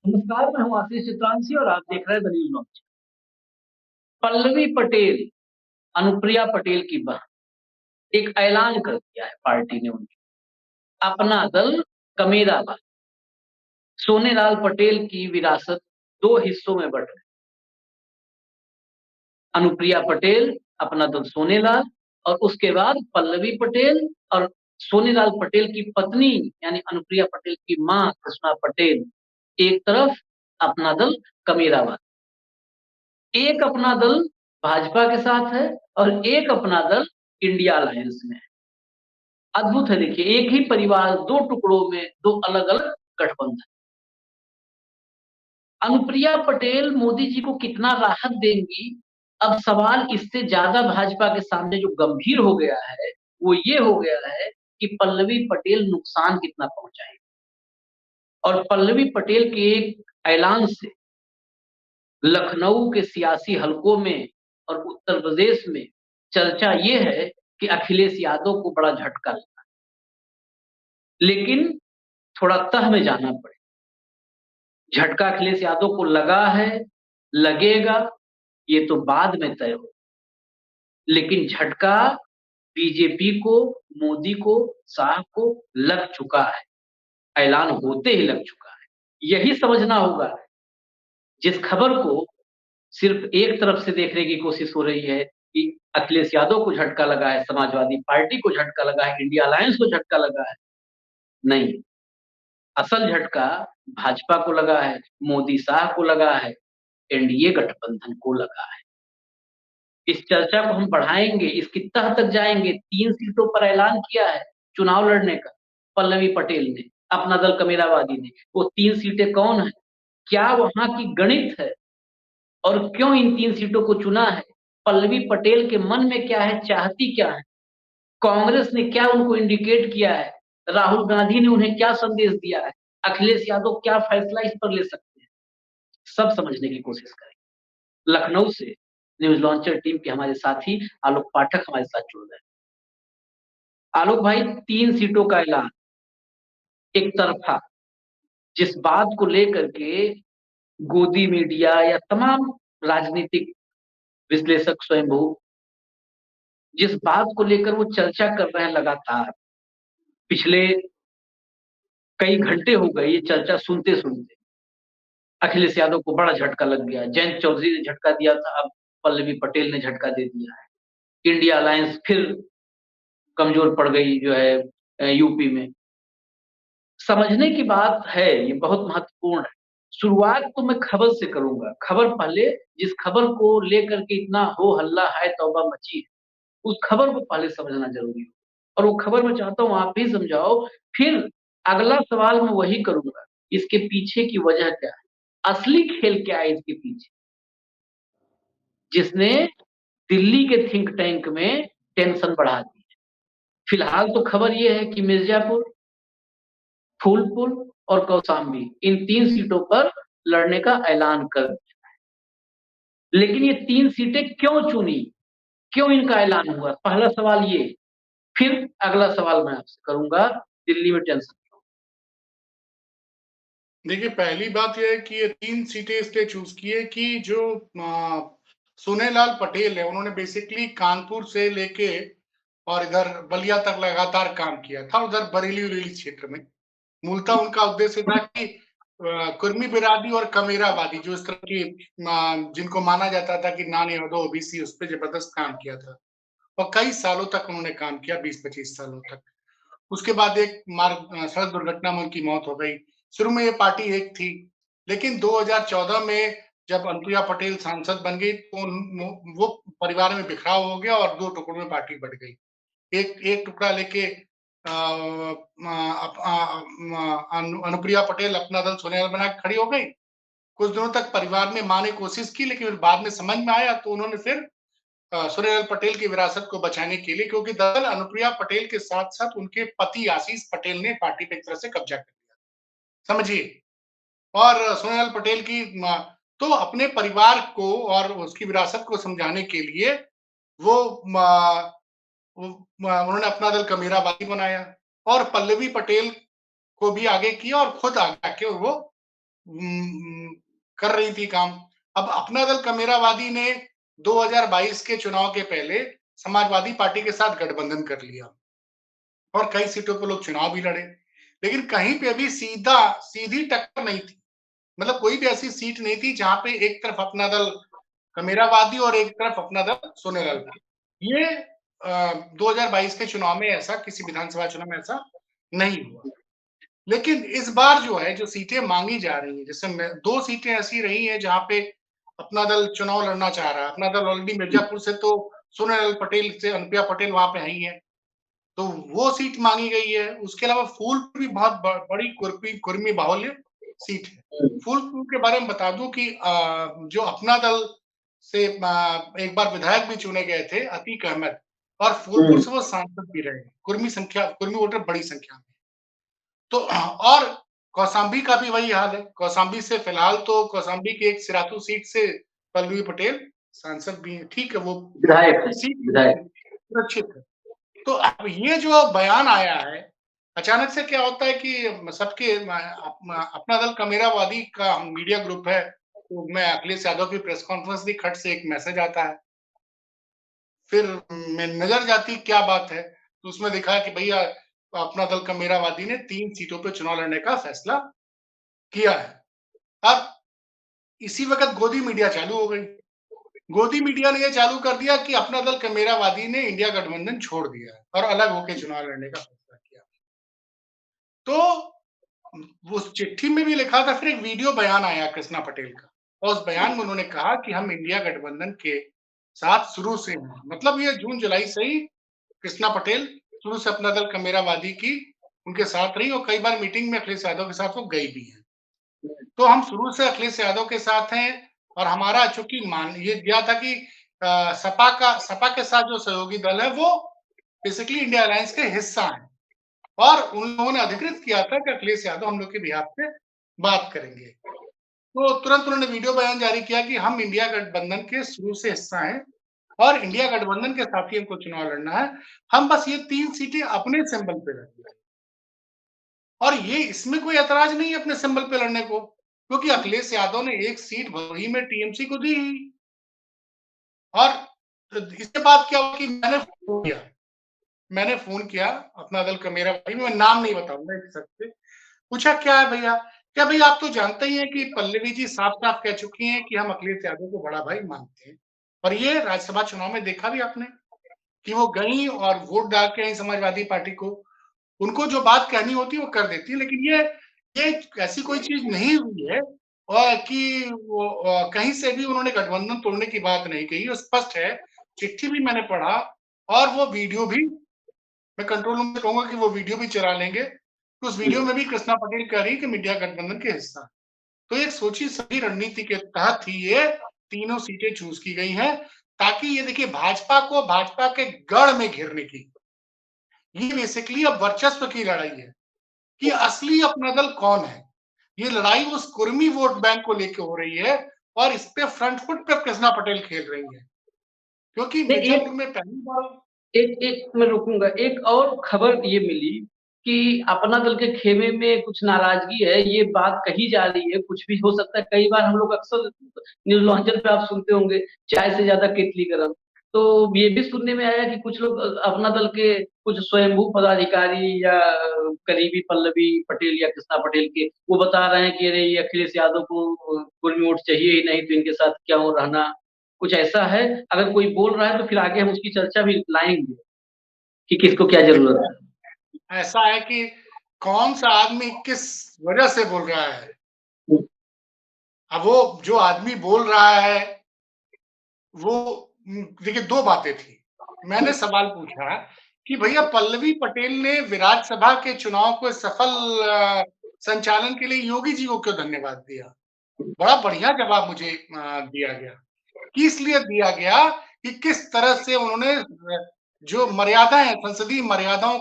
नमस्कार, मैं हूँ आशीष चित्रांशी और आप देख रहे हैं the news launch. Pallavi Patel, Anupriya Patel की बहन, एक ऐलान कर दिया है पार्टी ने उनकी। अपना दल कमेराबाद, सोनेलाल पटेल की विरासत 2 हिस्सों में बँट गई। अनुप्रिया पटेल, अपना दल सोनेलाल और उसके बाद पल्लवी पटेल और सोनेलाल पटेल की पत्नी यानी अनुप्रिया पटेल की माँ कृष्णा पटेल, एक तरफ अपना दल कमेराबाद। एक अपना दल भाजपा के साथ है और एक अपना दल इंडिया अलायंस में है। अद्भुत है देखिए, एक ही परिवार 2 टुकड़ों में 2 अलग-अलग गठबंधन। अनुप्रिया पटेल मोदी जी को कितना राहत देंगी, अब सवाल इससे ज़्यादा भाजपा के सामने जो गंभीर हो गया है, वो ये हो गया है कि पल्लवी पटेल नुकसान कितना पहुँचाएँगी। और पल्लवी पटेल के एक ऐलान से लखनऊ के सियासी हलकों में और उत्तर प्रदेश में चर्चा ये है कि अखिलेश यादव को बड़ा झटका लगा। लेकिन थोड़ा तह में जाना पड़े। झटका अखिलेश यादव को लगा है, लगेगा, ये तो बाद में तय हो। लेकिन झटका बीजेपी को, मोदी को, शाह को लग चुका है। ऐलान होते ही लग चुका है। यही समझना होगा, जिस खबर को सिर्फ एक तरफ से देखने की कोशिश हो रही है कि अखिलेश यादव को झटका लगा है, समाजवादी पार्टी को झटका लगा है, इंडिया अलायंस को झटका लगा है। नहीं, असल झटका भाजपा को लगा है, मोदी-शाह को लगा है, एनडीए गठबंधन को लगा है। इस चर्चा को हम बढ़ाएँगे, इसकी तह तक जाएँगे। 3 सीटों पर ऐलान किया है चुनाव लड़ने का, पल्लवी पटेल ने, अपना दल कमेरावादी ने। वो 3 सीटें कौन हैं? क्या वहाँ की गणित है? और क्यों इन 3 सीटों को चुना है? पल्लवी पटेल के मन में क्या है, चाहती क्या है? कांग्रेस ने क्या उनको इंडिकेट किया है? राहुल गांधी ने उन्हें क्या संदेश दिया है? अखिलेश यादव क्या फैसला इस पर ले सकते हैं? सब समझने की कोशिश करेंगे। लखनऊ से न्यूज़ लॉन्चर टीम के हमारे साथी आलोक पाठक हमारे साथ जुड़ गए। आलोक भाई, 3 सीटों का ऐलान, एक तरफ़ा, जिस बात को लेकर के गोदी मीडिया या तमाम राजनीतिक विश्लेषक स्वयंभू जिस बात को लेकर वो चर्चा कर रहे हैं लगातार, पिछले कई घंटे हो गए ये चर्चा सुनते-सुनते। अखिलेश यादव को बड़ा झटका लग गया, जयंत चौधरी ने झटका दिया था, अब पल्लवी पटेल ने झटका दे दिया है। इंडिया अलायंस फिर कमज़ोर पड़ गई जो है यूपी में। समझने की बात है, ये बहुत महत्वपूर्ण है। शुरुआत तो मैं खबर से करूँगा, खबर पहले जिस खबर को लेकर के इतना हो हल्ला है, तौबा मची है, उस खबर को पहले समझना ज़रूरी है। और वो खबर मैं चाहता हूँ आप भी समझाओ, फिर अगला सवाल मैं वही करूँगा, इसके पीछे की वजह क्या है? असली खेल क्या है इसके पीछे? जिसने दिल्ली के थिंक टैंक में टेंशन बढ़ा दी है। फिलहाल तो खबर ये है कि मिर्ज़ापुर, फूलपुर और कौशाम्बी इन 3 सीटों पर लड़ने का ऐलान कर दिया। लेकिन ये 3 सीटें क्यों चुनी? क्यों इनका ऐलान हुआ? पहला सवाल ये। फिर अगला सवाल मैं आपसे करूँगा, दिल्ली में टेंशन क्यों? देखिए, पहली बात ये है कि ये 3 सीटें इसलिए चूज़ की है कि जो सोनेलाल पटेल है, उन्होंने बेसिकली कानपुर से लेके और इधर बलिया तक लगातार काम किया था, उधर बरेली-वरेली क्षेत्र में। मूलतः उनका उद्देश्य था कि कुर्मी बिरादरी और कमेरावादी जो इस तरह की जिनको माना जाता था कि नॉन-यादव ओबीसी उस पे ज़बरदस्त काम किया था और कई सालों तक उन्होंने काम किया, 20-25 सालों तक। उसके बाद एक सड़क दुर्घटना में उनकी मौत हो गई। शुरू में ये पार्टी एक थी, लेकिन 2014 में जब अनुप्रिया पटेल सांसद बन गई तो वो परिवार में बिखराव हो गया और 2 टुकड़ों में पार्टी बँट गई। एक एक टुकड़ा लेके अनुप्रिया पटेल अपना दल सोनिया बना के खड़ी हो गई। कुछ दिनों तक परिवार में माँ ने कोशिश की लेकिन फिर बाद में समझ में आया तो उन्होंने फिर सूर्यलाल पटेल की विरासत को बचाने के लिए क्योंकि दरअसल अनुप्रिया पटेल के साथ-साथ उनके पति आशीष पटेल ने पार्टी पे एक तरह से कब्जा कर लिया। समझिए और सूर्यलाल पटेल की तो अपने परिवार को और उसकी विरासत को समझाने के लिए वो म वो उन्होंने अपना दल कमेरावादी बनाया और पल्लवी पटेल को भी आगे किया और खुद आगे आके वो कर रही थी काम। अब अपना दल कमेरावादी ने 2022 के चुनाव के पहले समाजवादी पार्टी के साथ गठबंधन कर लिया और कई सीटों पे लोग चुनाव भी लड़े, लेकिन कहीं पे भी सीधी टक्कर नहीं थी। मतलब कोई भी ऐसी सीट नहीं थी जहां पे एक तरफ अपना दल कमेरावादी और एक तरफ अपना दल सोनेलाल की। ये 2022 के चुनाव में ऐसा किसी विधानसभा चुनाव में ऐसा नहीं हुआ। लेकिन इस बार जो है जो सीटें मांगी जा रही हैं, जिसमें 2 सीटें ऐसी रही हैं जहां पे अपना दल चुनाव लड़ना चाह रहा है। अपना दल ऑलरेडी मिर्जापुर से तो सोनेलाल पटेल से अनुप्रिया पटेल वहां पे आई है, तो वो सीट मांगी गई है। उसके अलावा फूलपुर भी बहुत बड़ी कुर्मी बाहुल्य सीट है। फूलपुर के बारे में बता दूं कि जो अपना दल से एक बार विधायक भी चुने गए थे अतीक अहमद, और फूलपुर से वो सांसद भी रहे। कुर्मी वोटर बड़ी संख्या में। तो और कौशाम्बी का भी वही हाल है। कौशाम्बी से फिलहाल तो कौशाम्बी की एक सिराथू सीट से पल्लवी पटेल सांसद भी है। ठीक है, वो सीट सुरक्षित है। तो अब ये जो बयान आया है, अचानक से क्या होता है कि सबके अपना दल कमेरावादी का मीडिया ग्रुप है, तो मैं अखिलेश यादव की प्रेस कॉन्फ्रेंस दी, खट से एक मैसेज आता है। फिर मैं नजर जाती क्या बात है, तो उसमें दिखा कि भैया अपना दल कमेरावादी ने 3 सीटों पे चुनाव लड़ने का फैसला किया है। अब इसी वक्त गोदी मीडिया चालू हो गई। गोदी मीडिया ने यह चालू कर दिया कि अपना दल कमेरावादी ने इंडिया गठबंधन छोड़ दिया है और अलग होकर चुनाव लड़ने का फैसला किया। तो उस चिट्ठी में भी लिखा था, फिर एक वीडियो बयान आया कृष्णा पटेल का, और उस बयान में उन्होंने कहा कि हम इंडिया गठबंधन के साथ शुरू से हैं। मतलब ये जून जुलाई से ही कृष्णा पटेल शुरू से अपना दल कमेरावादी की उनके साथ रही, और कई बार मीटिंग में अखिलेश यादव के साथ वो गई भी है। तो हम शुरू से अखिलेश यादव के साथ हैं, और हमारा चूंकि मान ये दिया था कि सपा के साथ जो सहयोगी दल है वो बेसिकली इंडिया अलायंस के हिस्सा है, और उन लोगों ने अधिकृत किया था कि अखिलेश यादव हम लोग के बिहाफ पे बात करेंगे। तो तुरंत उन्होंने वीडियो बयान जारी किया कि हम इंडिया गठबंधन के शुरू से हिस्सा हैं और इंडिया गठबंधन के साथ ही हमको चुनाव लड़ना है। हम बस ये 3 सीटें अपने सिंबल पे लड़ेंगे, और ये इसमें कोई ऐतराज नहीं है अपने सिंबल पे लड़ने को, क्योंकि अखिलेश यादव ने 1 सीट भदोही में टीएमसी को दी ही। और इसके बाद क्या हुआ कि मैंने फोन किया अपना दल कमेरावादी में, मैं नाम नहीं बताऊंगा इस सबसे, पूछा क्या है भैया, क्या भैया आप तो जानते ही हैं कि पल्लवी जी साफ-साफ कह चुकी हैं कि हम अखिलेश यादव को बड़ा भाई मानते हैं। और ये राज्यसभा चुनाव में देखा भी आपने कि वो गई और वोट डाल के आई समाजवादी पार्टी को। उनको जो बात कहनी होती है वो कर देती है, लेकिन ये ऐसी कोई चीज नहीं हुई है और कि वो कहीं से भी उन्होंने गठबंधन तोड़ने की बात नहीं कही। वो स्पष्ट है, चिट्ठी भी मैंने पढ़ा और वो वीडियो भी मैं कंट्रोल रूम में कहूंगा कि वो वीडियो भी चला लेंगे। तो उस वीडियो में भी कृष्णा पटेल कह रही कि मीडिया गठबंधन के हिस्सा। तो एक सोची सभी रणनीति के तहत ही ये तीनों सीटें चूज की गई हैं, ताकि ये देखिए भाजपा के गढ़ में घेरने की, ये बेसिकली अब वर्चस्व की लड़ाई है कि असली अपना दल कौन है। ये लड़ाई उस कुर्मी वोट बैंक को लेकर हो रही है, और इस पे फ्रंट फुट पे कृष्णा पटेल खेल रही है, क्योंकि मिर्जापुर में पहली बार एक मैं रोकूंगा, एक और खबर ये मिली कि अपना दल के खेमे में कुछ नाराजगी है, ये बात कही जा रही है, कुछ भी हो सकता है। कई बार हम लोग अक्सर न्यूज लॉन्चर पे आप सुनते होंगे, चाय से ज्यादा केतली गरम। तो ये भी सुनने में आया कि कुछ लोग अपना दल के कुछ स्वयंभू पदाधिकारी या करीबी पल्लवी पटेल या कृष्णा पटेल के, वो बता रहे हैं कि अरे ये अखिलेश यादव को कुर्मी वोट चाहिए ही नहीं, तो इनके साथ क्यों रहना। कुछ ऐसा है, अगर कोई बोल रहा है तो फिर आगे हम उसकी चर्चा भी लाएंगे कि किसको क्या जरूरत है। ऐसा है कि कौन सा आदमी किस वजह से बोल रहा है। अब वो जो आदमी बोल रहा है वो देखिए 2 बातें थी। मैंने सवाल पूछा कि भैया पल्लवी पटेल ने विधानसभा के चुनाव को सफल संचालन के लिए योगी जी को क्यों धन्यवाद दिया। बड़ा बढ़िया जवाब मुझे दिया गया कि इसलिए दिया गया कि किस तरह से उन्होंने जो मर्यादाएं, संसदीय मर्यादाओं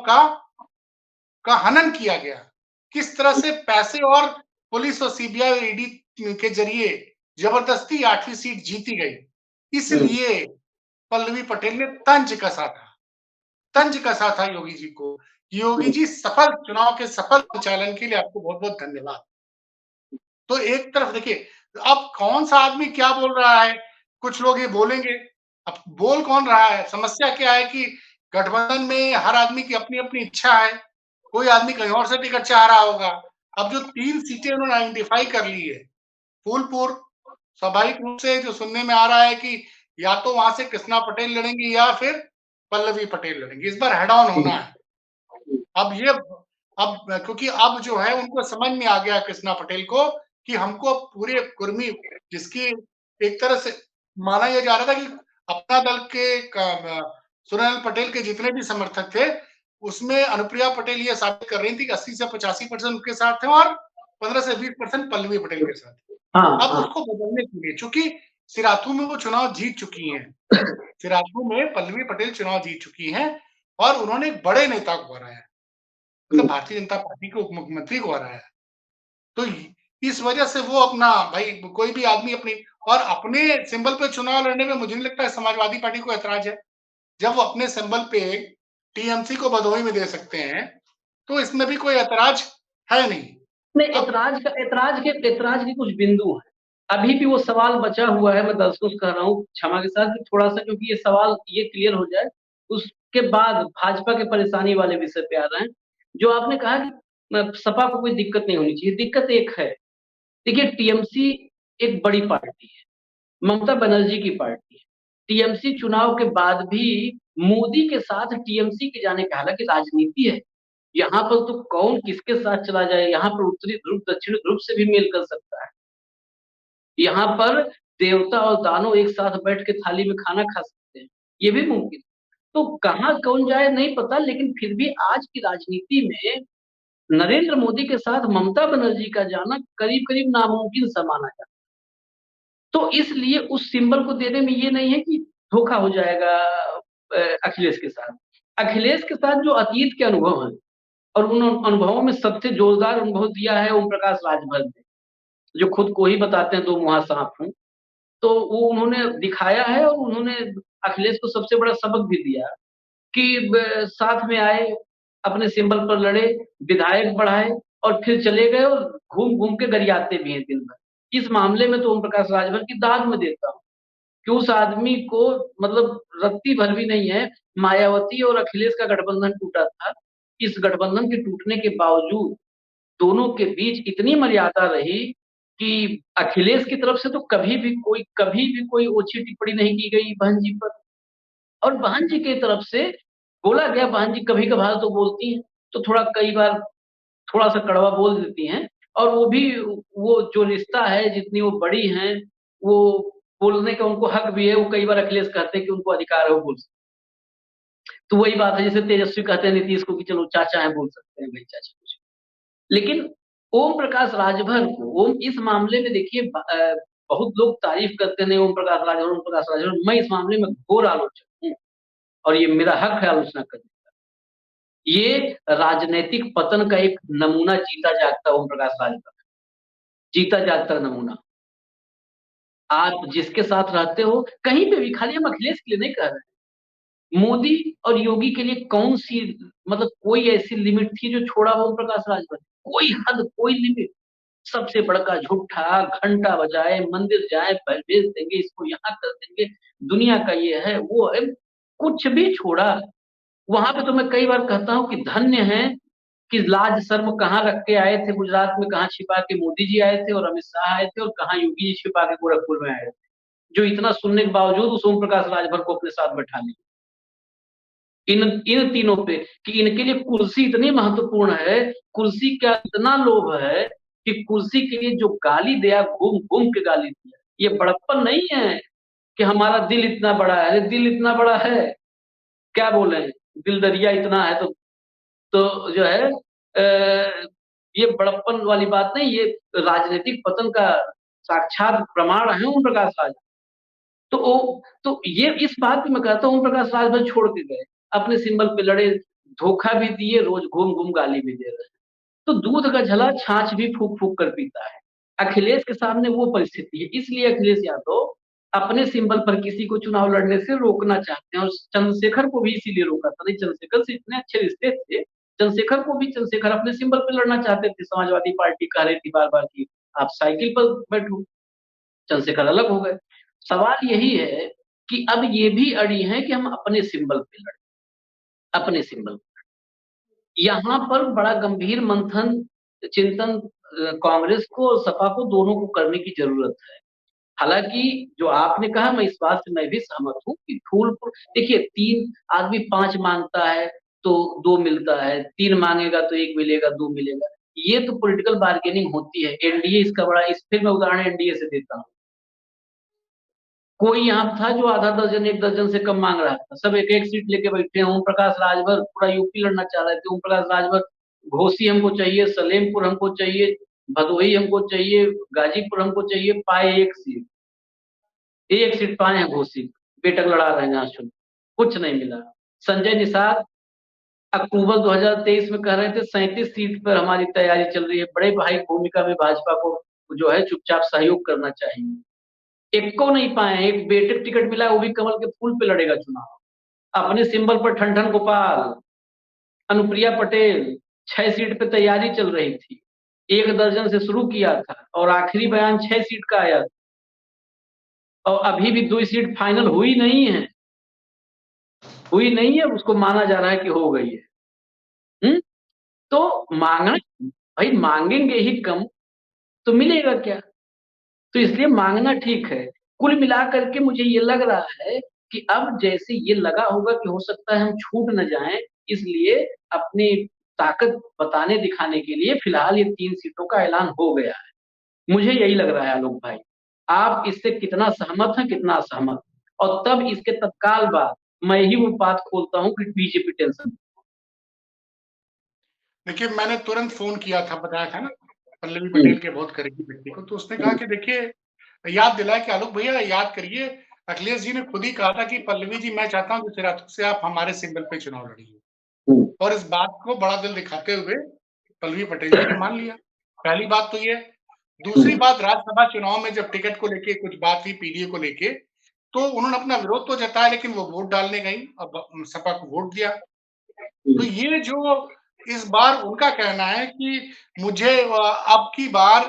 का हनन किया गया, किस तरह से पैसे और पुलिस और सीबीआई और ईडी के जरिए जबरदस्ती 8वीं सीट जीती गई। इसलिए पल्लवी पटेल ने तंज कसा था योगी जी को। योगी जी चुनाव के सफल संचालन के लिए आपको बहुत बहुत धन्यवाद। तो एक तरफ देखिए, अब कौन सा आदमी क्या बोल रहा है, कुछ लोग ये बोलेंगे, अब बोल कौन रहा है? समस्या क्या है कि गठबंधन में हर आदमी की अपनी-अपनी इच्छा है, कोई आदमी कहीं और से टिकट चाह रहा होगा। अब जो 3 सीटें उन्होंने आइडेंटिफाई कर ली है, फूलपुर, स्वाभाविक रूप से जो सुनने में आ रहा है कि या तो वहां से कृष्णा पटेल लड़ेंगी या फिर पल्लवी पटेल लड़ेंगी। इस बार हेड ऑन होना है। अब ये अब क्योंकि अब जो है उनको समझ में आ गया कृष्णा पटेल को कि हमको पूरे कुर्मी जिसकी एक तरह से माना यह जा रहा था कि अपना दल के सुनील पटेल के जितने भी समर्थक थे उसमें अनुप्रिया पटेल ये साबित कर रही थी कि 80 से 85% उनके साथ थे और 15 से 20% पल्लवी पटेल के साथ। अब उसको बदलने के लिए, चूंकि सिराथू में वो चुनाव जीत चुकी हैं, सिराथू में पल्लवी पटेल चुनाव जीत चुकी हैं और उन्होंने एक बड़े नेता को हराया, मतलब भारतीय जनता पार्टी के उप मुख्यमंत्री को हराया। तो इस वजह से वो अपना भाई कोई भी आदमी अपनी और अपने सिंबल पे चुनाव लड़ने में मुझे नहीं लगता है समाजवादी पार्टी को ऐतराज है। जब वो अपने सिंबल पे टीएमसी को भदोही में दे सकते हैं, तो इसमें भी कोई ऐतराज है नहीं। नहीं, ऐतराज के कुछ बिंदु हैं। अभी भी वो सवाल बचा हुआ है, मैं दर्शकों से कह रहा हूँ क्षमा के साथ कि थोड़ा-सा, क्योंकि ये सवाल ये क्लियर हो जाए, उसके बाद भाजपा के परेशानी वाले विषय पे आ रहे हैं। जो आपने कहा कि सपा को कोई दिक्कत नहीं होनी चाहिए, दिक्कत एक है। देखिए, टीएमसी एक बड़ी पार्टी है, ममता बनर्जी की पार्टी है। टीएमसी चुनाव के बाद भी मोदी के साथ टीएमसी के जाने का, हालाँकि राजनीति है, यहाँ पर तो कौन किसके साथ चला जाए, यहाँ पर उत्तरी ध्रुव दक्षिणी ध्रुव से भी मेल कर सकता है। यहाँ पर देवता और दानव एक साथ बैठ के थाली में खाना खा सकते हैं, ये भी मुमकिन है। तो कहाँ कौन जाए नहीं पता, लेकिन फिर भी आज की राजनीति में नरेंद्र मोदी के साथ ममता बनर्जी का जाना करीब-करीब नामुमकिन सा माना जाता है। तो इसलिए उस सिंबल को देने में ये नहीं है कि धोखा हो जाएगा अखिलेश के साथ। अखिलेश के साथ जो अतीत के अनुभव हैं और उन अनुभवों में सबसे जोरदार अनुभव दिया है ओम प्रकाश राजभर ने, जो खुद को ही बताते हैं दो मुहा साँप हूँ। तो वो उन्होंने दिखाया है और उन्होंने अखिलेश को सबसे बड़ा सबक भी दिया कि साथ में आए, अपने सिंबल पर लड़े, विधायक बढ़ाए और फिर चले गए और घूम-घूम के गरियाते भी हैं दिन भर। इस मामले में तो ओम प्रकाश राजभर की दाद मैं देता हूँ कि उस आदमी को मतलब रत्ती भर भी नहीं है। मायावती और अखिलेश का गठबंधन टूटा था। इस गठबंधन के टूटने के बावजूद दोनों के बीच इतनी मर्यादा रही कि अखिलेश की तरफ से तो कभी भी कोई ओछी टिप्पणी नहीं की गई बहन जी पर, और बहन जी की तरफ से बोला गया, बहन जी कभी-कभार तो बोलती हैं, तो थोड़ा कई बार थोड़ा-सा कड़वा बोल देती हैं और वो भी वो जो रिश्ता है जितनी वो बड़ी हैं, वो बोलने का उनको हक भी है, वो कई बार अखिलेश कहते हैं कि उनको अधिकार है वो बोल सकते हैं। तो वही बात है जैसे तेजस्वी कहते हैं नीतीश को कि चलो चाचा हैं बोल सकते हैं भई चाचा कुछ। लेकिन ओम प्रकाश राजभर को ओम इस मामले में देखिए बहुत लोग तारीफ़ करते हैं ओम प्रकाश राजभर, मैं इस मामले में घोर आलोचक हूँ और ये मेरा हक है आलोचना करने का। ये राजनैतिक पतन का एक नमूना जीता जागता ओम प्रकाश राजभर, जीता जागता नमूना। आप जिसके साथ रहते हो, कहीं पे भी, खाली हम अखिलेश के लिए नहीं कह रहे हैं। मोदी और योगी के लिए कौन-सी मतलब कोई ऐसी लिमिट थी जो छोड़ा हो ओम प्रकाश राजभर? कोई हद, कोई लिमिट। सबसे बड़का झूठा, घंटा बजाए, मंदिर जाए, भेज देंगे, इसको यहाँ कर देंगे, दुनिया का ये है, वो है, कुछ भी छोड़ा। वहाँ पे तो मैं कई बार कहता हूँ कि धन्य हैं कि लाज शर्म कहाँ रख के आए थे गुजरात में, कहाँ छिपा के मोदी जी आए थे और अमित शाह आए थे और कहाँ योगी जी छिपा के गोरखपुर में आए थे, जो इतना सुनने के बावजूद उस ओम प्रकाश राजभर को अपने साथ बैठा लिया। इन इन तीनों पे कि इनके लिए कुर्सी इतनी महत्वपूर्ण है, कुर्सी का इतना लोभ है कि कुर्सी के लिए जो गाली दिया, घूम-घूम के गाली दिया। ये बड़प्पन नहीं है कि हमारा दिल इतना बड़ा है, अरे दिल इतना बड़ा है, क्या बोलें, दिल दरिया इतना है तो जो है ये बड़प्पन वाली बात नहीं, ये राजनीतिक पतन का साक्षात प्रमाण है ओम प्रकाश राज। तो ये इस बात पे मैं कहता हूँ ओम प्रकाश राजभर छोड़ के गए, अपने सिंबल पे लड़े, धोखा भी दिए, रोज घूम-घूम गाली भी दे रहे हैं। तो दूध का झला छाछ भी फूँक-फूँक कर पीता है। अखिलेश के सामने वो परिस्थिति है, इसलिए अखिलेश यादव अपने सिंबल पर किसी को चुनाव लड़ने से रोकना चाहते हैं और चंद्रशेखर को भी इसीलिए रोका था। नहीं, चंद्रशेखर से इतने अच्छे रिश्ते थे, चंद्रशेखर अपने सिंबल पे लड़ना चाहते थे, समाजवादी पार्टी कह रही थी बार-बार कि आप साइकिल पर बैठो। चंद्रशेखर अलग हो गए। सवाल यही है कि अब ये भी अड़ी हैं कि हम अपने सिंबल पे लड़ें, अपने सिंबल। यहाँ पर बड़ा गंभीर मंथन, चिंतन कांग्रेस को और सपा को दोनों को करने की जरूरत है। हालांकि जो आपने कहा, मैं इस बात से मैं भी सहमत हूँ कि फूलपुर, देखिए 3 आदमी 5 मांगता है तो 2 मिलता है, 3 मांगेगा तो 1 मिलेगा, 2 मिलेगा। ये तो पॉलिटिकल बार्गेनिंग होती है। एनडीए इसका बड़ा, इस फिर मैं उदाहरण एनडीए से देता हूँ। कोई यहाँ था जो आधा दर्जन 1 दर्जन से कम मांग रहा था, सब एक-एक सीट लेके बैठे हैं। ओम प्रकाश राजभर पूरा यूपी लड़ना चाह रहे थे। ओम प्रकाश राजभर, घोसी हमको चाहिए, सलेमपुर हमको चाहिए, भदोही हमको चाहिए, गाजीपुर हमको चाहिए, पाए 1 सीट। 1 सीट पाए हैं घोसी, बेटक लड़ा रहे हैं जहाँ कुछ नहीं मिला। संजय निषाद अक्टूबर 2023 में कह रहे थे 37 सीट पर हमारी तैयारी चल रही है, बड़े भाई भूमिका में भाजपा को जो है चुपचाप सहयोग करना चाहिए। एक को नहीं पाए, एक बेटे को टिकट मिला, वो भी कमल के फूल पे लड़ेगा चुनाव। अपने सिंबल पर ठनठन गोपाल, अनुप्रिया पटेल, 6 सीट पे तैयारी चल रही थी। 1 दर्जन से शुरू किया था और आखिरी बयान 6 सीट का आया, और अभी भी 2 सीट फाइनल हुई नहीं है, उसको माना जा रहा है कि हो गई है। तो मांगना, भाई मांगेंगे ही कम तो मिलेगा क्या? तो इसलिए मांगना ठीक है। कुल मिलाकर के मुझे ये लग रहा है कि अब जैसे ये लगा होगा कि हो सकता है हम छूट न जाएं, इसलिए अपनी ताकत बताने दिखाने के लिए फिलहाल ये 3 सीटों का ऐलान हो गया है। मुझे यही लग रहा है आलोक भाई। आप इससे कितना सहमत हैं, कितना असहमत? और तब इसके तत्काल बाद मैं ही वो बात खोलता हूँ कि बीजेपी टेंशन। देखिए, मैंने तुरंत फ़ोन किया था, बताया था ना, पल्लवी पटेल के बहुत करीबी व्यक्ति को, तो उसने कहा कि देखिए, याद दिलाया कि आलोक भैया याद करिए, अखिलेश जी ने खुद ही कहा था कि पल्लवी जी मैं चाहता हूँ जिस रातों से आप हमारे सिंबल पे चुनाव लड़िए। और इस बात को बड़ा दिल दिखाते हुए पल्लवी पटेल जी ने मान लिया। पहली बात तो ये। दूसरी बात, राज्यसभा चुनाव में जब टिकट को लेके कुछ बात हुई पीडीए को लेके, तो उन्होंने अपना विरोध तो जताया, लेकिन वो वोट डालने गई, अब सपा को वोट दिया। तो ये जो इस बार उनका कहना है कि मुझे अब की बार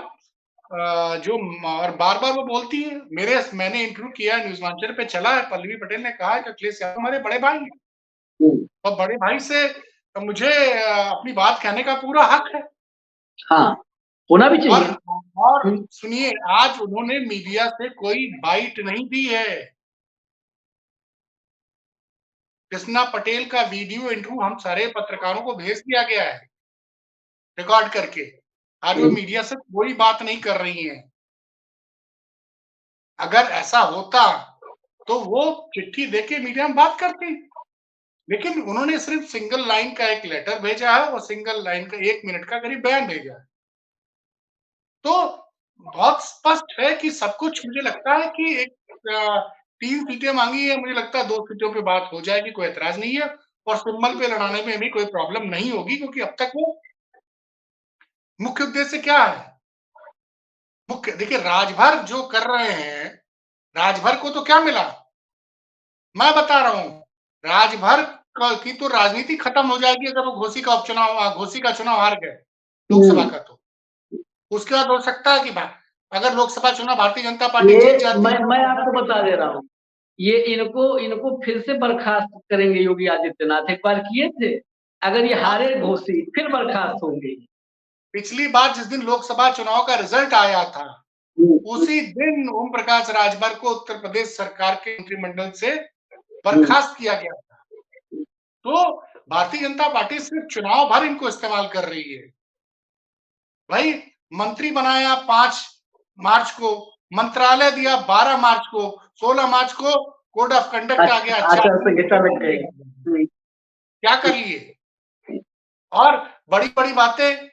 जो और बार-बार वो बोलती है, मैंने इंटरव्यू किया है, न्यूज़ पे चला है, पल्लवी पटेल ने कहा है कि अखिलेश यादव हमारे बड़े भाई हैं। और बड़े भाई से मुझे अपनी बात कहने का पूरा हक है। हाँ, होना भी और चाहिए। सुनिए, आज उन्होंने मीडिया से कोई बाइट नहीं दी है। कृष्णा पटेल का वीडियो इंटरव्यू हम सारे पत्रकारों को भेज दिया गया है, रिकॉर्ड करके। आज वो मीडिया से कोई बात नहीं कर रही हैं। अगर ऐसा होता, तो वो चिट्ठी देके मीडिया में बात करती। लेकिन उन्होंने सिर्फ सिंगल लाइन का एक लेटर भेजा है और सिंगल लाइन का 1 मिनट का करीब बयान भेजा है। तो बहुत स्पष्ट है कि सब कुछ, मुझे लगता है कि 3 सीटें माँगी है, मुझे लगता है 2 सीटों पे बात हो जाएगी, कोई ऐतराज़ नहीं है, और सिंबल पे लड़ाने में भी कोई प्रॉब्लम नहीं होगी, क्योंकि अब तक वो मुख्य उद्देश्य क्या है? देखिए, राजभर जो कर रहे हैं, राजभर को तो क्या मिला? मैं बता रहा हूँ, राजभर की तो राजनीति खत्म हो जाएगी अगर वो घोसी का चुनाव हार गए, लोकसभा का तो। उसके बाद हो सकता है कि अगर लोकसभा चुनाव भारतीय जनता पार्टी जीत जाती है, मैं आपको बता दे रहा हूँ, ये इनको फिर से बर्खास्त करेंगे योगी आदित्यनाथ। एक बार किए थे, अगर ये हारे घोसी फिर बर्खास्त होंगे। पिछली बार जिस दिन लोकसभा चुनाव का रिजल्ट आया था, उसी दिन ओम प्रकाश राजभर को उत्तर प्रदेश सरकार के मंत्रिमंडल से बर्खास्त किया गया था। तो भारतीय जनता पार्टी सिर्फ चुनाव भर इनको इस्तेमाल कर रही है। भाई, मंत्री बनाया 5 मार्च को, मंत्रालय दिया 12 मार्च को, 16 मार्च को कोड ऑफ कंडक्ट आ गया, आचार संहिता लग गई। क्या कर लिए? और बड़ी-बड़ी बातें,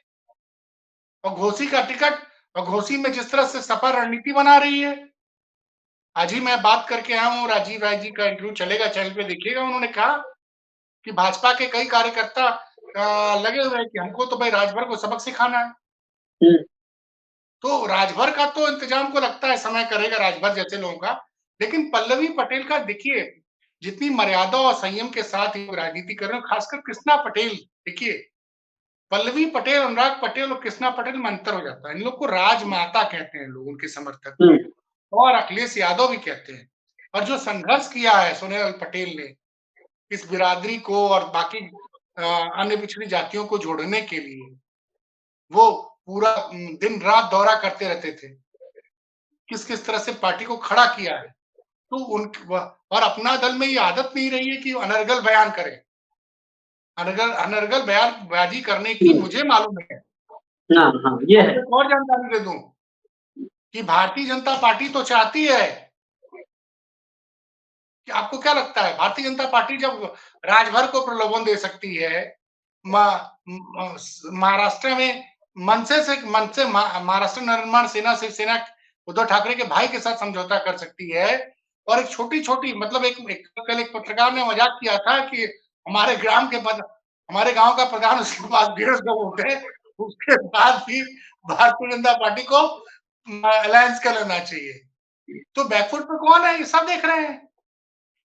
और घोसी का टिकट, और घोसी में जिस तरह से सपा रणनीति बना रही है। आज ही मैं बात करके आया हूँ, राजीव राय जी का इंटरव्यू चलेगा, चैनल पे देखिएगा। उन्होंने कहा कि भाजपा के कई कार्यकर्ता लगे हुए हैं कि हमको तो भाई राजभर को सबक सिखाना है। तो राजभर का तो इंतजाम को लगता है समय करेगा, राजभर जैसे लोगों का। लेकिन पल्लवी पटेल का देखिए, जितनी मर्यादा और संयम के साथ ये राजनीति कर रहे हैं, खासकर कृष्णा पटेल, देखिए पल्लवी पटेल, अनुराग पटेल और कृष्णा पटेल में अंतर हो जाता है। इन लोग को राजमाता कहते हैं लोग, उनके समर्थक, और अखिलेश यादव भी कहते हैं। और जो संघर्ष किया है सोनेलाल पटेल ने इस बिरादरी को और बाकी अन्य पिछड़ी जातियों को जोड़ने के लिए, वो पूरा दिन रात दौरा करते रहते थे, किस किस तरह से पार्टी को खड़ा किया है। तो उन और अपना दल में ये आदत नहीं रही है कि अनर्गल बयान करें। अनर्गल बयानबाजी करने की मुझे मालूम है। हाँ, ये है। और जानकारी दे दूं कि भारतीय जनता पार्टी तो चाहती है कि, आपको क्या लगता है भारतीय जनता पार्टी जब राजभर को प्रलोभन दे सकती है, महाराष्ट्र में महाराष्ट्र नवनिर्माण सेना शिवसेना उद्धव ठाकरे के भाई के साथ समझौता कर सकती है, और एक छोटी-छोटी मतलब कल एक पत्रकार ने मजाक किया था कि हमारे गांव का प्रधान उसके पास 150 वोट है, उसके बाद भी भारतीय जनता पार्टी को अलायंस कर लेना चाहिए। तो बैकफुट पे कौन है, ये सब देख रहे हैं।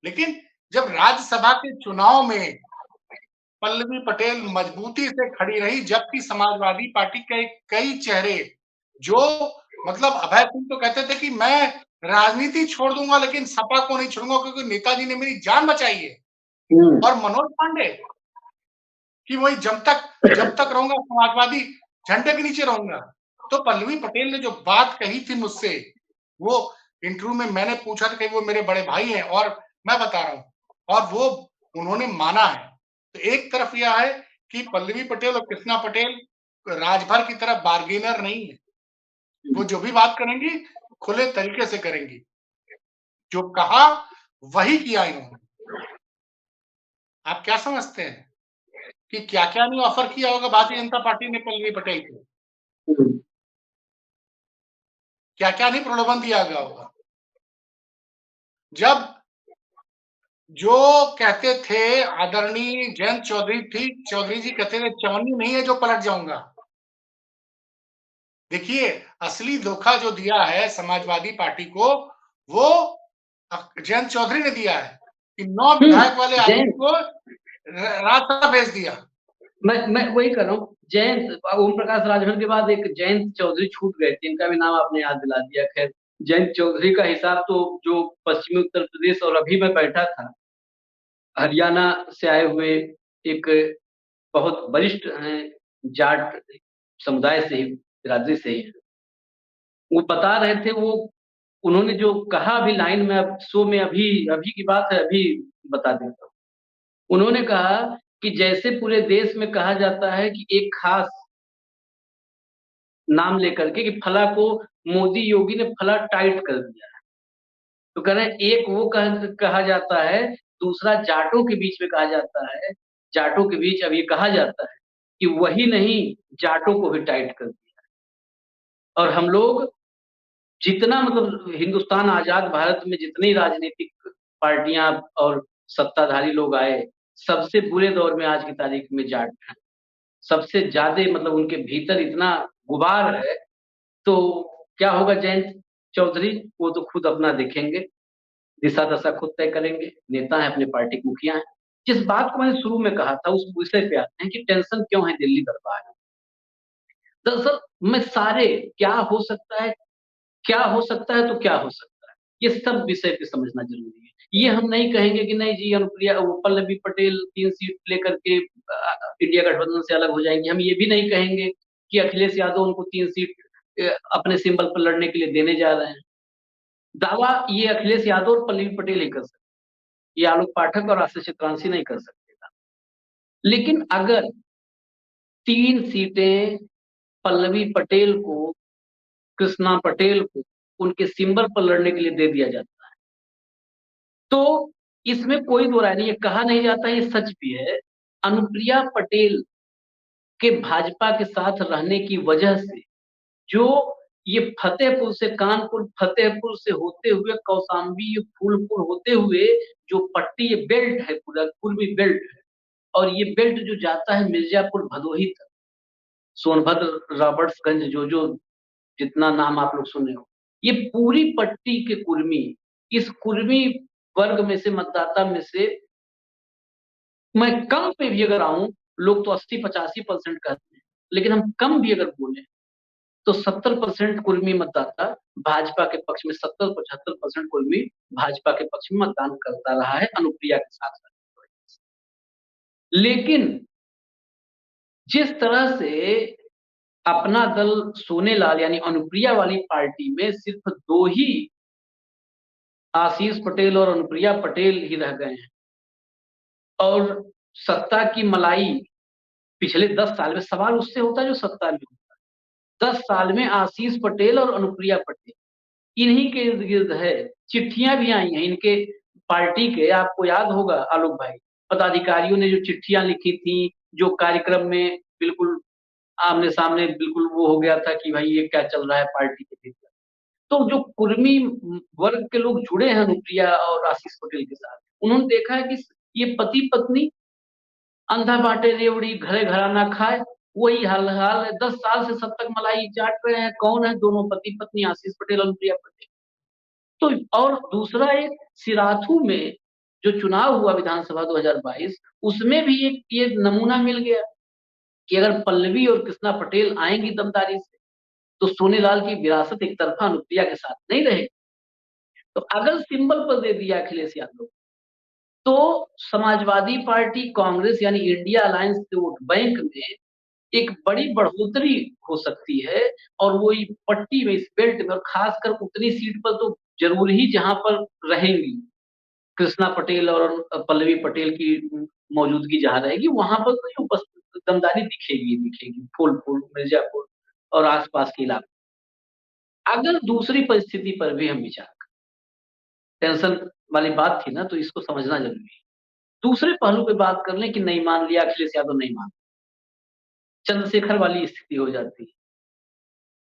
लेकिन जब राज्यसभा के चुनाव में पल्लवी पटेल मजबूती से खड़ी रही, जबकि समाजवादी पार्टी के कई चेहरे जो मतलब अभय सिंह तो कहते थे कि मैं राजनीति छोड़ दूंगा लेकिन सपा को नहीं छोड़ूंगा क्योंकि नेताजी ने मेरी जान बचाई है, और मनोज पांडे कि वही जब तक रहूंगा समाजवादी झंडे के नीचे रहूंगा। तो पल्लवी पटेल ने जो बात कही थी मुझसे, वो इंटरव्यू में मैंने पूछा था कि वो मेरे बड़े भाई हैं और मैं बता रहा हूं, और वो उन्होंने माना है। तो एक तरफ यह है कि पल्लवी पटेल और कृष्णा पटेल राजभर की तरह बार्गेनर नहीं है, वो जो भी बात करेंगी खुले तरीके से करेंगी, जो कहा वही किया इन्होंने। आप क्या समझते हैं कि क्या-क्या नहीं ऑफर किया होगा भारतीय जनता पार्टी ने पल्लवी पटेल को? क्या-क्या नहीं प्रलोभन दिया गया होगा? जब जो कहते थे आदरणीय जयंत चौधरी जी कहते थे चवन्नी नहीं है जो पलट जाऊंगा। देखिए असली धोखा जो दिया है समाजवादी पार्टी को, वो जयंत चौधरी ने दिया है कि 9 विधायक वाले आदमी को राज्यसभा भेज दिया। मैं वही कर रहा हूँ। जयंत ओम प्रकाश राजभर के बाद एक जयंत चौधरी छूट गए थे, इनका भी नाम आपने याद दिला दिया। खैर जयंत चौधरी का हिसाब तो जो पश्चिमी उत्तर प्रदेश, और अभी मैं बैठा था हरियाणा से आए हुए एक बहुत वरिष्ठ हैं, जाट समुदाय से ही, बिरादरी से ही, वो बता रहे थे, वो उन्होंने जो कहा अभी लाइन में, अब शो में अभी की बात है, अभी बता देता हूँ। उन्होंने कहा कि जैसे पूरे देश में कहा जाता है कि एक खास नाम लेकर के कि फला को मोदी योगी ने फला टाइट कर दिया है, तो कह रहे हैं एक वो कहा जाता है, दूसरा जाटों के बीच में कहा जाता है, जाटों के बीच अब ये कहा जाता है कि वही नहीं जाटों को भी टाइट कर दिया। और हम लोग जितना मतलब हिंदुस्तान आजाद भारत में जितनी राजनीतिक पार्टियां और सत्ताधारी लोग आए, सबसे बुरे दौर में आज की तारीख में जाट हैं। सबसे ज्यादा मतलब उनके भीतर इतना गुबार है। तो क्या होगा जयंत चौधरी, वो तो खुद अपना देखेंगे, दिशा दशा खुद तय करेंगे, नेता है, अपने पार्टी के मुखिया हैं। जिस बात को मैंने शुरू में कहा था उस विषय पे आते हैं कि टेंशन क्यों है दिल्ली दरबार में। दरअसल मैं सारे क्या हो सकता है, क्या हो सकता है तो क्या हो सकता है, ये सब विषय पे समझना जरूरी है। ये हम नहीं कहेंगे कि नहीं जी अनुप्रिया वो पल्लवी पटेल 3 सीट लेकर के इंडिया गठबंधन से अलग हो जाएंगे। हम ये भी नहीं कहेंगे कि अखिलेश यादव उनको 3 सीट अपने सिंबल पर लड़ने के लिए देने जा रहे हैं। दावा ये अखिलेश यादव और पल्लवी पटेल ही कर सकते, ये आलोक पाठक और आशीष चित्रांशी नहीं कर सकते। लेकिन अगर 3 सीटें पल्लवी पटेल को, कृष्णा पटेल को उनके सिंबल पर लड़ने के लिए दे दिया जाता है, तो इसमें कोई दो राय नहीं, ये कहा नहीं जाता, ये सच भी है। अनुप्रिया पटेल के भाजपा के साथ रहने की वजह से जो ये फतेहपुर से कानपुर, फतेहपुर से होते हुए कौशाम्बी, फूलपुर होते हुए जो पट्टी, ये बेल्ट है, पूरा पूर्वी बेल्ट है, और ये बेल्ट जो जाता है मिर्जापुर भदोही तक, सोनभद्र, रॉबर्ट्सगंज, जो जितना नाम आप लोग सुने हो, ये पूरी पट्टी के कुर्मी, इस कुर्मी वर्ग में से, मतदाता में से मैं कम पे भी अगर आऊं, लोग तो 80-85% कहते हैं, लेकिन हम कम भी अगर बोले तो 70% कुर्मी मतदाता भाजपा के पक्ष में, 70-75% कुर्मी भाजपा के पक्ष में मतदान करता रहा है अनुप्रिया के साथ। लेकिन जिस तरह से अपना दल सोनेलाल यानी अनुप्रिया वाली पार्टी में सिर्फ 2 ही आशीष पटेल और अनुप्रिया पटेल ही रह गए हैं और सत्ता की मलाई पिछले 10 साल में, सवाल उससे होता है जो सत्ता में होता है। 10 साल में आशीष पटेल और अनुप्रिया पटेल इन्हीं के इर्द गिर्द है। चिट्ठियां भी आई हैं इनके पार्टी के, आपको याद होगा आलोक भाई, पदाधिकारियों ने जो चिट्ठियां लिखी थी, जो कार्यक्रम में बिल्कुल आमने सामने बिल्कुल वो हो गया था कि भाई ये क्या चल रहा है पार्टी के भीतर। तो जो कुर्मी वर्ग के लोग जुड़े हैं अनुप्रिया और आशीष पटेल के साथ, उन्होंने देखा है कि ये पति पत्नी अंधा बांटे रेवड़ी घरे घराना खाए, वही हाल है। 10 साल से सब तक मलाई चाट रहे हैं। कौन है दोनों पति पत्नी, आशीष पटेल अनुप्रिया पटेल। तो और दूसरा एक सिराथू में जो चुनाव हुआ विधानसभा 2022, उसमें भी एक ये नमूना मिल गया कि अगर पल्लवी और कृष्णा पटेल आएंगी दमदारी से तो सोनेलाल की विरासत एक तरफा अनुप्रिया के साथ नहीं रहेगी। तो अगर सिंबल पर दे दिया अखिलेश यादव तो समाजवादी पार्टी, कांग्रेस यानी इंडिया अलायंस के वोट बैंक में एक बड़ी बढ़ोतरी हो सकती है। और वो पट्टी में, इस बेल्ट में, और खासकर उतनी सीट पर तो जरूर ही जहां पर रहेंगी कृष्णा पटेल और पल्लवी पटेल की मौजूदगी जहां रहेगी, वहां पर तो बस दमदारी दिखेगी फूलपुर, मिर्जापुर और आसपास के इलाके। अगर दूसरी परिस्थिति पर भी हम विचार करें, टेंशन वाली बात थी ना, तो इसको समझना जरूरी है। दूसरे पहलू पे बात कर लें कि नहीं मान लिया अखिलेश यादव, नहीं मान, चंद्रशेखर वाली स्थिति हो जाती है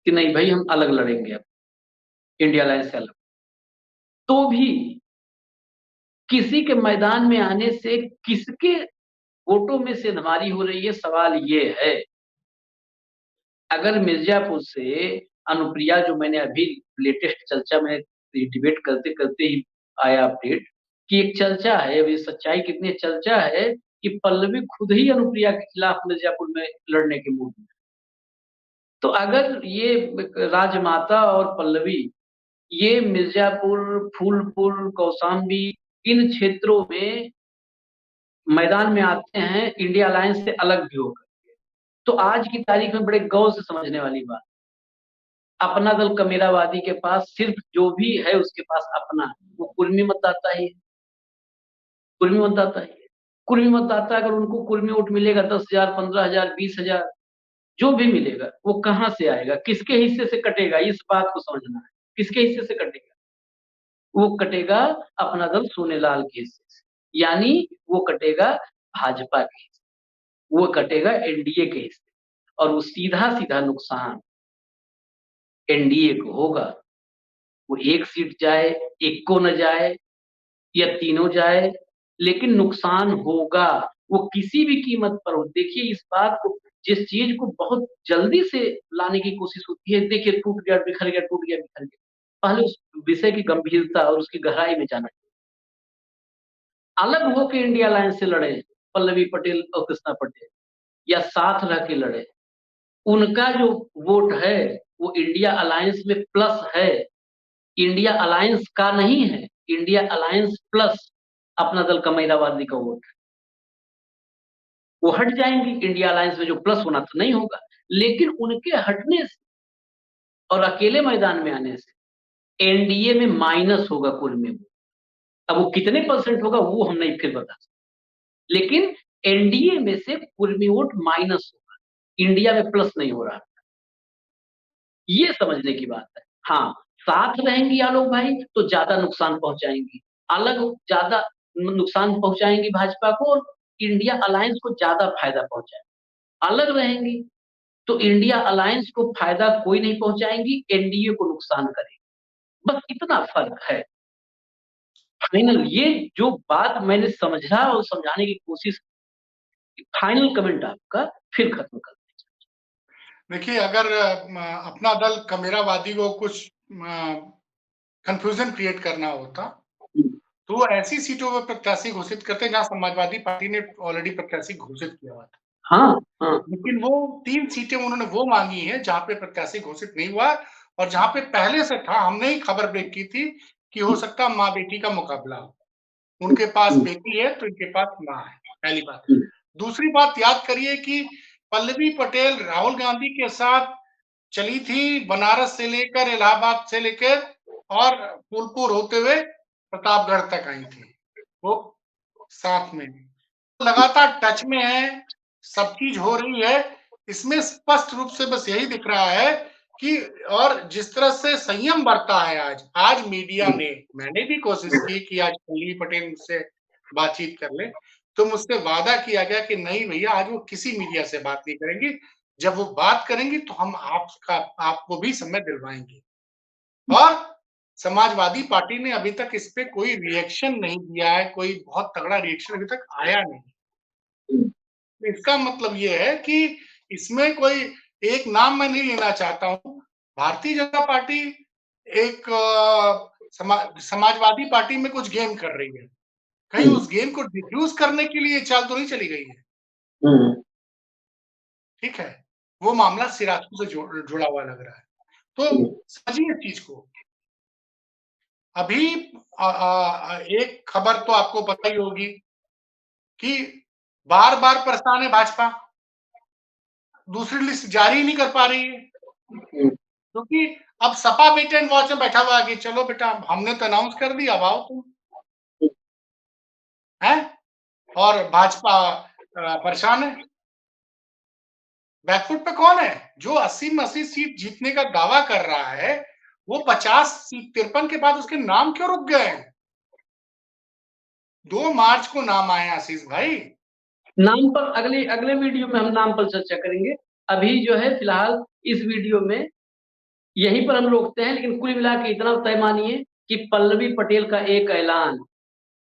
कि नहीं भाई हम अलग लड़ेंगे, अब इंडिया अलायंस से अलग, तो भी किसी के मैदान में आने से किसके वोटों में से हमारी हो रही है, सवाल ये है। अगर मिर्जापुर से अनुप्रिया, जो मैंने अभी लेटेस्ट चर्चा में डिबेट करते करते ही आया अपडेट कि एक चर्चा है, अभी सच्चाई कितनी चर्चा है कि पल्लवी खुद ही अनुप्रिया के खिलाफ मिर्जापुर में लड़ने के मूड में। तो अगर ये राजमाता और पल्लवी ये मिर्जापुर, फूलपुर, कौशाम्बी इन क्षेत्रों में मैदान में आते हैं इंडिया अलायंस से अलग भी होकर, तो आज की तारीख में बड़े गौर से समझने वाली बात, अपना दल कमेरावादी के पास सिर्फ जो भी है उसके पास अपना, वो कुर्मी मतदाता ही है। कुर्मी मतदाता ही है। कुर्मी मतदाता, अगर उनको कुर्मी वोट मिलेगा 10,000, 15,000, 20,000 जो भी मिलेगा, वो कहां से आएगा, किसके हिस्से से कटेगा, इस बात को समझना है। किसके हिस्से से कटेगा? वो कटेगा अपना दल सोनेलाल के हिस्से से, यानी वो कटेगा भाजपा के हिस्से, वो कटेगा एनडीए के हिस्से, और वो सीधा सीधा नुकसान एनडीए को होगा। वो एक सीट जाए, एक को न जाए या तीनों जाए, लेकिन नुकसान होगा, वो किसी भी कीमत पर हो। देखिए इस बात को, जिस चीज को बहुत जल्दी से लाने की कोशिश होती है, देखिए टूट गया, बिखर गया, टूट गया, बिखर गया, पहले उस विषय की गंभीरता और उसकी गहराई में जाना चाहिए। अलग होकर इंडिया अलायंस से लड़े पल्लवी पटेल और कृष्णा पटेल, या साथ रह के लड़े, उनका जो वोट है वो इंडिया अलायंस में प्लस है, इंडिया अलायंस का नहीं है, इंडिया अलायंस प्लस अपना दल कमेरावादी का वोट, वो हट जाएंगी। इंडिया अलायंस में जो प्लस होना तो नहीं होगा, लेकिन उनके हटने से और अकेले मैदान में आने से एनडीए में माइनस होगा कुल में। अब वो कितने परसेंट होगा वो हम नहीं फिर बता सकते, लेकिन एनडीए में से कुर्मी वोट माइनस होगा, इंडिया में प्लस नहीं हो रहा। ये समझने की बात है। हाँ, साथ रहेंगी आलोक भाई तो ज्यादा नुकसान पहुंचाएंगी, अलग ज्यादा नुकसान पहुंचाएंगी भाजपा को, और इंडिया अलायंस को ज्यादा फायदा पहुंचाएंगी। अलग रहेंगी तो इंडिया अलायंस को फायदा कोई नहीं पहुंचाएंगी, एनडीए को नुकसान करेगी, बस इतना फर्क है। फाइनल ये जो बात मैंने समझा और समझाने की कोशिश, फाइनल कमेंट आपका फिर खत्म कर। देखिए, अगर अपना दल कमेरावादी को कुछ कंफ्यूजन क्रिएट करना होता तो वो ऐसी सीटों पर प्रत्याशी घोषित करते जहां समाजवादी पार्टी ने ऑलरेडी प्रत्याशी घोषित किया हुआ था। हाँ, हाँ। लेकिन वो 3 सीटें उन्होंने वो माँगी हैं जहाँ पे प्रत्याशी घोषित नहीं हुआ और जहाँ पे पहले से था, हमने ही खबर ब्रेक की थी कि हो सकता है माँ-बेटी का मुकाबला हो। उनके पास हुँ, बेटी है तो इनके पास माँ है, पहली बात। हुँ, दूसरी बात याद करिए कि पल्लवी पटेल राहुल गांधी के साथ चली थी बनारस से लेकर इलाहाबाद से लेकर और फूलपुर होते हुए प्रतापगढ़ तक आई थी, वो साथ में। लगातार टच में है, सब चीज़ हो रही है, इसमें स्पष्ट रूप से बस यही दिख रहा है कि और जिस तरह से संयम बरता है आज मीडिया हुँ, ने, मैंने भी कोशिश की कि आज पल्लवी पटेल मुझसे बातचीत कर लें, तो मुझसे वादा किया गया कि नहीं भैया आज वो किसी मीडिया से बात नहीं करेंगी, जब वो बात करेंगी तो हम आपको भी समय दिलवाएँगे। और समाजवादी पार्टी ने अभी तक इस पे कोई रिएक्शन नहीं दिया है, कोई बहुत तगड़ा रिएक्शन अभी तक आया नहीं। हुँ, इसका मतलब ये है कि इसमें कोई एक नाम मैं नहीं लेना चाहता हूँ। भारतीय जनता पार्टी एक समाजवादी पार्टी में कुछ गेम कर रही है। कहीं हुँ, उस गेम को डिफ्यूज़ करने के लिए चाल तो नहीं चली गई है, हुँ, ठीक है? वो मामला सिराथू से जुड़ा हुआ लग रहा है। हुँ, तो समझिए इस चीज़ को। अभी एक खबर तो आपको पता ही होगी कि बार-बार परेशान है भाजपा, दूसरी लिस्ट जारी ही नहीं कर पा रही है। हुँ, क्योंकि अब सपा वेट एंड वॉच में बैठा हुआ है कि चलो बेटा हमने तो अनाउंस कर दिया अब आओ तुम, हैं? और भाजपा परेशान है। बैकफुट पे कौन है? जो 80 में 80 सीट जीतने का दावा कर रहा है, वो 50 सीट 53 के बाद उसके नाम क्यों रुक गए हैं? 2 मार्च को नाम आए हैं आशीष भाई। नाम पर अगले अगले वीडियो में हम नाम पर चर्चा करेंगे। अभी जो है फिलहाल इस वीडियो में यहीं पर हम रोकते हैं, लेकिन कुल मिला के इतना तय मानिए कि पल्लवी पटेल का एक ऐलान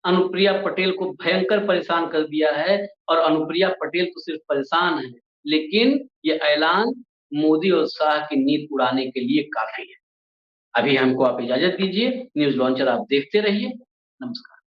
अनुप्रिया पटेल को भयंकर परेशान कर दिया है और अनुप्रिया पटेल तो सिर्फ परेशान है, लेकिन ये ऐलान मोदी और शाह की नींद उड़ाने के लिए काफ़ी है। अभी हमको आप इजाज़त दीजिए, न्यूज़ लॉन्चर आप देखते रहिए। नमस्कार।